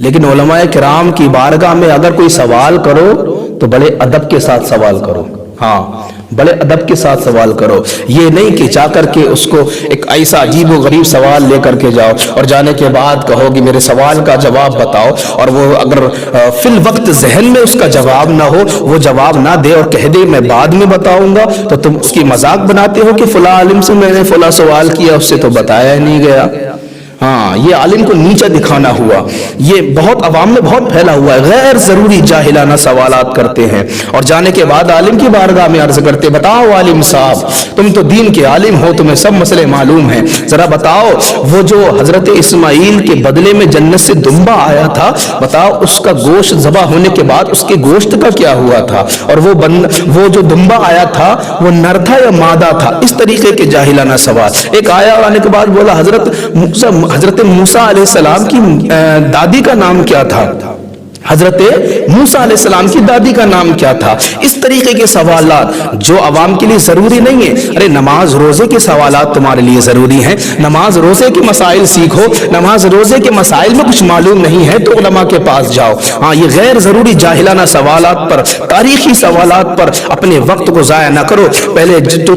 لیکن علماء کرام کی بارگاہ میں اگر کوئی سوال کرو تو بڑے ادب کے ساتھ سوال کرو. ہاں بڑے ادب کے ساتھ سوال کرو. یہ نہیں کہ جا کر کے اس کو ایک ایسا عجیب و غریب سوال لے کر کے جاؤ اور جانے کے بعد کہو کہ میرے سوال کا جواب بتاؤ، اور وہ اگر فی الوقت ذہن میں اس کا جواب نہ ہو، وہ جواب نہ دے اور کہہ دے میں بعد میں بتاؤں گا، تو تم اس کی مذاق بناتے ہو کہ فلاں عالم سے میں نے فلاں سوال کیا، اس سے تو بتایا ہی نہیں گیا. ہاں یہ عالم کو نیچا دکھانا ہوا. یہ بہت عوام میں بہت پھیلا ہوا ہے. غیر ضروری جاہلانہ سوالات کرتے ہیں اور جانے کے بعد عالم کی بارگاہ میں عرض کرتے، بتاؤ عالم صاحب تم تو دین کے عالم ہو، تمہیں سب مسئلے معلوم ہیں، ذرا بتاؤ وہ جو حضرت اسماعیل کے بدلے میں جنت سے دمبا آیا تھا، بتاؤ اس کا گوشت ذبح ہونے کے بعد اس کے گوشت کا کیا ہوا تھا، اور وہ جو دمبا آیا تھا وہ نر تھا یا مادہ تھا. اس طریقے کے جاہلانہ سوال. ایک آیا آنے کے بعد بولا حضرت موسیٰ علیہ السلام کی دادی کا نام کیا تھا، حضرت موسیٰ علیہ السلام کی دادی کا نام کیا تھا. اس طریقے کے سوالات جو عوام کے لیے ضروری نہیں ہے. ارے نماز روزے کے سوالات تمہارے لیے ضروری ہیں، نماز روزے کے مسائل سیکھو. نماز روزے کے مسائل میں کچھ معلوم نہیں ہے تو علماء کے پاس جاؤ. ہاں یہ غیر ضروری جاہلانہ سوالات پر، تاریخی سوالات پر اپنے وقت کو ضائع نہ کرو. پہلے جو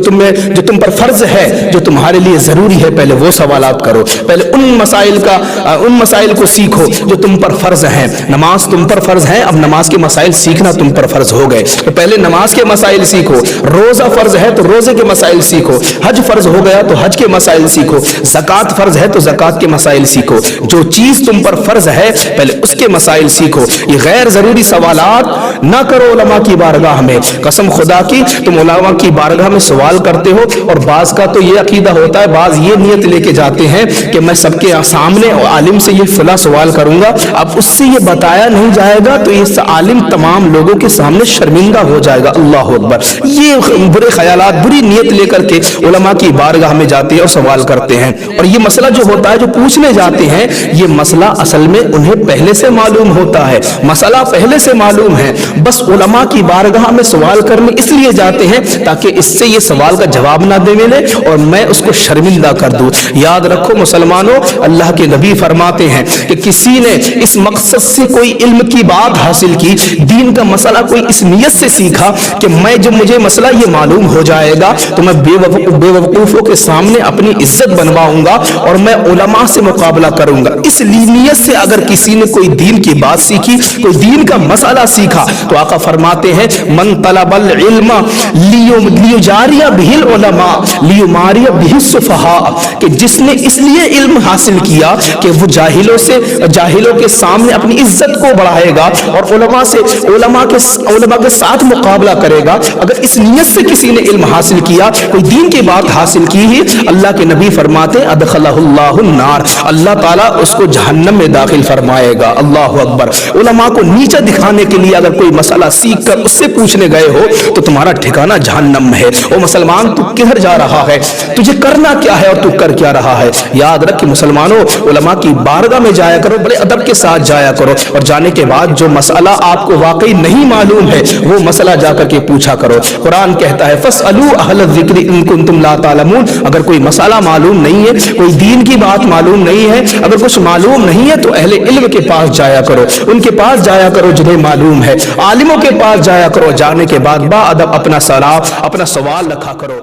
تم پر فرض ہے، جو تمہارے لیے ضروری ہے، پہلے وہ سوالات کرو. پہلے ان مسائل کو سیکھو جو تم پر فرض ہیں. نماز تم پر فرض ہے، اب نماز کے مسائل سیکھنا تم پر فرض ہو گئے، تو پہلے نماز کے مسائل سیکھو. روزہ فرض ہے تو روزے کے مسائل سیکھو. حج فرض ہو گیا تو حج کے مسائل سیکھو. زکوٰۃ فرض ہے تو زکوٰۃ کے مسائل سیکھو. جو چیز تم پر فرض ہے پہلے اس کے مسائل سیکھو. یہ غیر ضروری سوالات نہ کرو علماء کی بارگاہ میں. قسم خدا کی تم علماء کی بارگاہ میں سوال کرتے ہو، اور بعض کا تو یہ عقیدہ ہوتا ہے، بعض یہ نیت لے کے جاتے ہیں کہ میں سب کے سامنے عالم سے یہ فلاں سوال کروں گا، اب اس سے یہ بتایا نہیں جائے گا تو اس عالم تمام لوگوں کے سامنے شرمندہ ہو جائے گا. اللہ اکبر. یہ برے خیالات، بری نیت لے کر کے علماء کی بارگاہ میں جاتے ہیں اور سوال کرتے ہیں. اور یہ مسئلہ جو ہوتا ہے، جو پوچھنے جاتے ہیں، یہ مسئلہ اصل میں انہیں پہلے سے معلوم ہوتا ہے، مسئلہ پہلے سے معلوم ہے، بس علماء کی بارگاہ میں سوال کرنے اس لیے جاتے ہیں تاکہ اس سے یہ سوال کا جواب نہ دے ملے اور میں اس کو شرمندہ کر دوں. یاد رکھو مسلمانوں، اللہ کے نبی فرماتے ہیں کہ کسی نے اس مقصد سے کوئی علم کی بات حاصل کی، دین کا مسئلہ کوئی اس نیت سے سیکھا کہ جب مجھے مسئلہ یہ معلوم ہو جائے گا تو میں بے وقوفوں کے سامنے اپنی عزت بنواؤں گا اور میں علماء سے مقابلہ کروں گا. اس نیت سے اگر کسی نے کوئی دین کی بات سیکھی، کوئی دین کا مسئلہ سیکھا، تو آقا فرماتے ہیں من طلب العلم لیجاری بہ العلماء لیماری بہ السفہاء، کہ جس نے اس لیے علم حاصل کیا کہ وہ جاہلوں کے سامنے اپنی عزت کو بڑھائے گا اور علماء کے ساتھ مقابلہ کرے گا. اگر اس نیت سے کسی نے علم حاصل کیا، کوئی دین کی بات حاصل کی ہی، اللہ کے نبی فرماتے ادخلہ اللہ النار، اللہ تعالیٰ اس کو جہنم میں داخل فرمائے گا. اللہ اکبر. علماء کو نیچا دکھانے کے لیے اگر کوئی مسئلہ سیکھ کر اس سے پوچھنے گئے ہو تو تمہارا ٹھکانہ جہنم ہے. او مسلمان، تو کدھر جا رہا ہے؟ تجھے کرنا کیا ہے اور تو کر کیا رہا ہے؟ یاد رکھ کہ مسلمانوں، علماء کی بارگاہ میں جایا کرو، بڑے ادب کے ساتھ جایا کرو، اور جانے کے بعد جو مسئلہ آپ کو واقعی نہیں معلوم ہے وہ مسئلہ جا کر کے پوچھا کرو. قرآن کہتا ہے فَاسْأَلُوا أَهْلَ الذِّكْرِ إِن كُنتُمْ لَا تَعْلَمُونَ. اگر کوئی مسئلہ معلوم نہیں ہے، کوئی دین کی بات معلوم نہیں ہے، اگر کچھ معلوم نہیں ہے تو اہل علم کے پاس جایا کرو، ان کے پاس جایا کرو جنہیں معلوم ہے، عالموں کے پاس جایا کرو. جانے کے بعد با ادب اپنا سوال رکھا کرو.